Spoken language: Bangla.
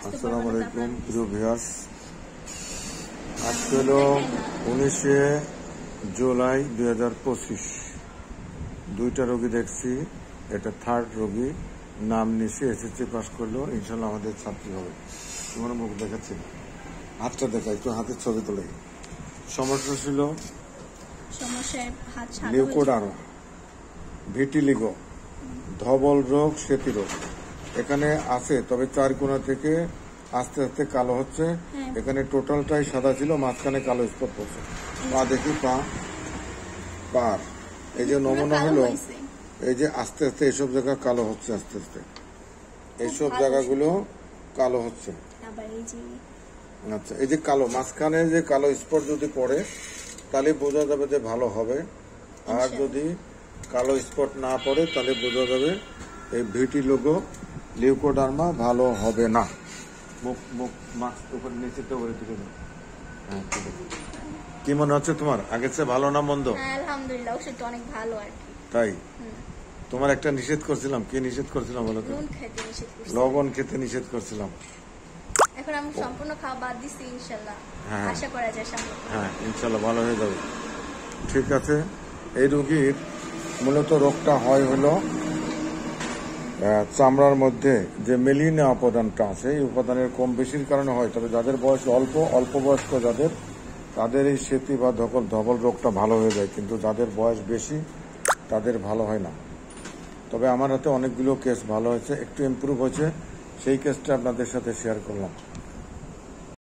আসসালামু আলাইকুম প্রিয় ভিউয়ার্স। আজকে হলো 19 জুলাই 2025। দুইটা রোগী দেখছি, এটা থার্ড রোগী, নাম নিশে এসএসসি পাস করলো, ইনশাল্লাহ আমাদের ছাত্রী হবে। তোমার মুখ দেখাচ্ছি, হাতটা দেখা, একটু হাতের ছবি তোলে। সমস্যা ছিল লিউকোডার্মা, ভিটিলিগো, ধবল রোগ, সেতি রোগ এখানে আছে, তবে চার কোণা থেকে আস্তে আস্তে কালো হচ্ছে। এখানে টোটালটাই সাদা ছিল, মাঝখানে কালো স্পট পড়ছে। পা দেখি, পার এই যে নমুনা হলো, এই যে আস্তে আস্তে এইসব জায়গা কালো হচ্ছে, আস্তে আস্তে এইসব জায়গাগুলো কালো হচ্ছে। আচ্ছা, এই যে কালো মাঝখানে যে কালো স্পট যদি পড়ে তাহলে বোঝা যাবে যে ভালো হবে, আর যদি কালো স্পট না পড়ে তাহলে বোঝা যাবে এই ভিটিলিগো লিউকোডার্মা ভালো হবে না। মুখ মাস্ক উপর নিচে তো করে তুলে দাও। হ্যাঁ, ঠিক আছে। কি মনে হচ্ছে তোমার, আগের চেয়ে ভালো না মন্দ? আলহামদুলিল্লাহ, ওষুধ অনেক ভালো আর কি। তাই? তোমার একটা নিষেধ করছিলাম, কি নিষেধ করছিলাম বলো তো? লবণ খেতে নিষেধ করছিলাম। এখন আমি সম্পূর্ণ খাওয়া বাদ দিছি, ইনশাআল্লাহ আশা করা যায় সামনে। হ্যাঁ, ইনশাআল্লাহ ভালো হয়ে যাবে। ঠিক আছে। এই রোগীর মূলত রোগটা হয় হলো চামড়ার মধ্যে যে মেলিনা উপাদানটা আছে, এই উপাদানের কম বেশির কারণে হয়। তবে যাদের বয়স অল্প বয়স্ক যাদের, তাদের এই সেতি বা ধবল রোগটা ভালো হয়ে যায়, কিন্তু যাদের বয়স বেশি তাদের ভালো হয় না। তবে আমার হাতে অনেকগুলো কেস ভালো হয়েছে, একটু ইমপ্রুভ হয়েছে, সেই কেসটা আপনাদের সাথে শেয়ার করলাম।